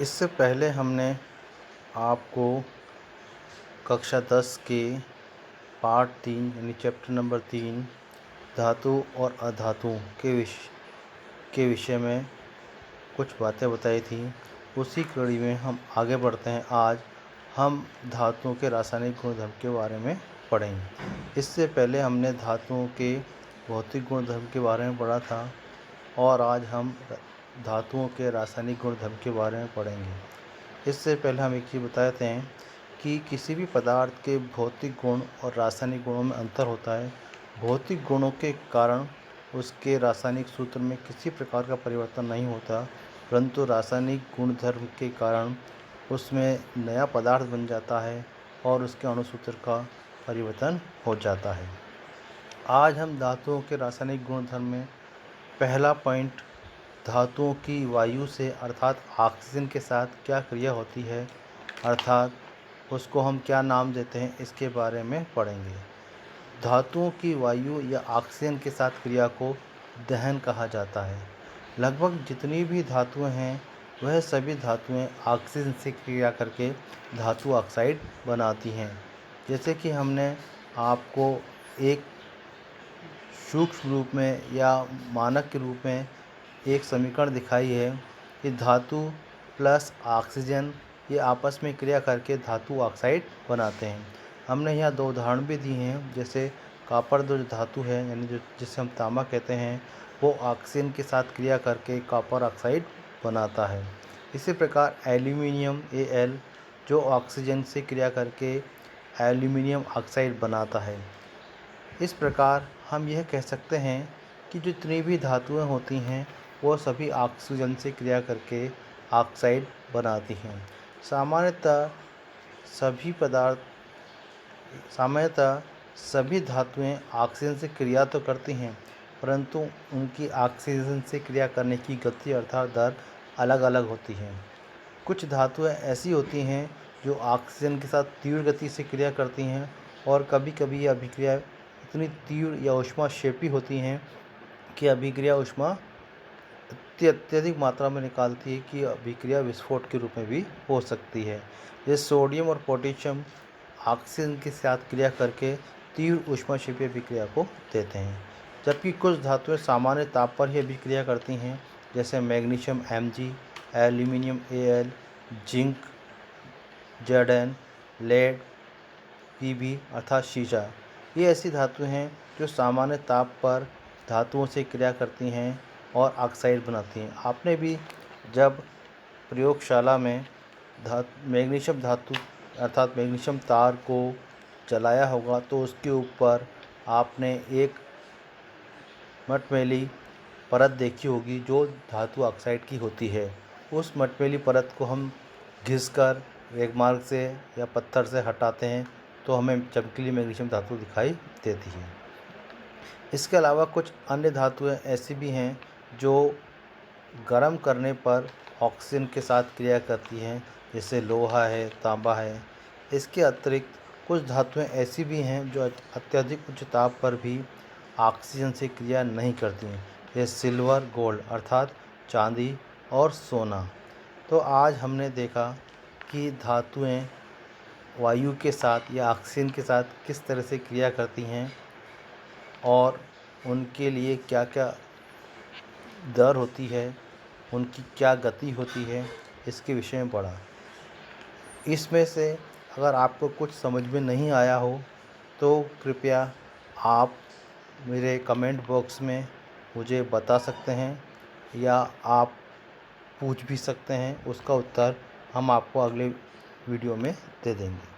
इससे पहले हमने आपको कक्षा 10 के पार्ट 3 यानी चैप्टर नंबर 3 धातु और अधातु के विषय में कुछ बातें बताई थी। उसी कड़ी में हम आगे बढ़ते हैं। आज हम धातुओं के रासायनिक गुणधर्म के बारे में पढ़ेंगे। इससे पहले हमने धातुओं के भौतिक गुणधर्म के बारे में पढ़ा था और आज हम धातुओं के रासायनिक गुणधर्म के बारे में पढ़ेंगे। इससे पहले हम एक चीज़ बताते हैं कि किसी भी पदार्थ के भौतिक गुण और रासायनिक गुणों में अंतर होता है। भौतिक गुणों के कारण उसके रासायनिक सूत्र में किसी प्रकार का परिवर्तन नहीं होता, परंतु रासायनिक गुणधर्म के कारण उसमें नया पदार्थ बन जाता है और उसके अणुसूत्र का परिवर्तन हो जाता है। आज हम धातुओं के रासायनिक गुणधर्म में पहला पॉइंट धातुओं की वायु से अर्थात ऑक्सीजन के साथ क्या क्रिया होती है, अर्थात उसको हम क्या नाम देते हैं, इसके बारे में पढ़ेंगे। धातुओं की वायु या ऑक्सीजन के साथ क्रिया को दहन कहा जाता है। लगभग जितनी भी धातुएं हैं वह सभी धातुएं ऑक्सीजन से क्रिया करके धातु ऑक्साइड बनाती हैं। जैसे कि हमने आपको एक सूक्ष्म रूप में या मानक के रूप में एक समीकरण दिखाई है कि धातु प्लस ऑक्सीजन ये आपस में क्रिया करके धातु ऑक्साइड बनाते हैं। हमने यहाँ दो उदाहरण भी दिए हैं। जैसे कॉपर जो धातु है यानी जिसे हम तांबा कहते हैं, वो ऑक्सीजन के साथ क्रिया करके कॉपर ऑक्साइड बनाता है। इसी प्रकार एल्यूमिनियम Al जो ऑक्सीजन से क्रिया करके एल्यूमिनियम ऑक्साइड बनाता है। इस प्रकार हम यह कह सकते हैं कि जितनी भी धातुएं होती हैं वो सभी ऑक्सीजन से क्रिया करके ऑक्साइड बनाती हैं। सामान्यतः सभी धातुएं ऑक्सीजन से क्रिया तो करती हैं, परंतु उनकी ऑक्सीजन से क्रिया करने की गति अर्थात दर अलग अलग होती है। कुछ धातुएं ऐसी होती हैं जो ऑक्सीजन के साथ तीव्र गति से क्रिया करती हैं और कभी कभी यह अभिक्रिया इतनी तीव्र या ऊष्माक्षेपी होती हैं कि अभिक्रिया ऊष्मा अत्यधिक मात्रा में निकालती है कि अभिक्रिया विस्फोट के रूप में भी हो सकती है। ये सोडियम और पोटेशियम ऑक्सीजन के साथ क्रिया करके तीव्र ऊष्माक्षेपी अभिक्रिया को देते हैं, जबकि कुछ धातुएं सामान्य ताप पर ही अभिक्रिया करती हैं, जैसे magnesium Mg, aluminium Al, zinc Zn, lead Pb अर्थात शीशा। ये ऐसी धातुएं हैं जो सामान्य ताप पर धातुओं से क्रिया करती हैं और ऑक्साइड बनाती हैं। आपने भी जब प्रयोगशाला में मैग्नीशियम धातु अर्थात मैग्नीशियम तार को जलाया होगा तो उसके ऊपर आपने एक मटमैली परत देखी होगी जो धातु ऑक्साइड की होती है। उस मटमैली परत को हम घिसकर रेगमार्क से या पत्थर से हटाते हैं तो हमें चमकीली मैग्नीशियम धातु दिखाई देती है। इसके अलावा कुछ अन्य धातुएं ऐसी भी हैं जो गर्म करने पर ऑक्सीजन के साथ क्रिया करती हैं, जैसे लोहा है, तांबा है। इसके अतिरिक्त कुछ धातुएं ऐसी भी हैं जो अत्यधिक उच्च ताप पर भी ऑक्सीजन से क्रिया नहीं करती हैं, जैसे सिल्वर, गोल्ड अर्थात चांदी और सोना। तो आज हमने देखा कि धातुएं वायु के साथ या ऑक्सीजन के साथ किस तरह से क्रिया करती हैं और उनके लिए क्या क्या दर होती है, उनकी क्या गति होती है, इसके विषय में पढ़ा। इसमें से अगर आपको कुछ समझ में नहीं आया हो तो कृपया आप मेरे कमेंट बॉक्स में मुझे बता सकते हैं या आप पूछ भी सकते हैं। उसका उत्तर हम आपको अगले वीडियो में दे देंगे।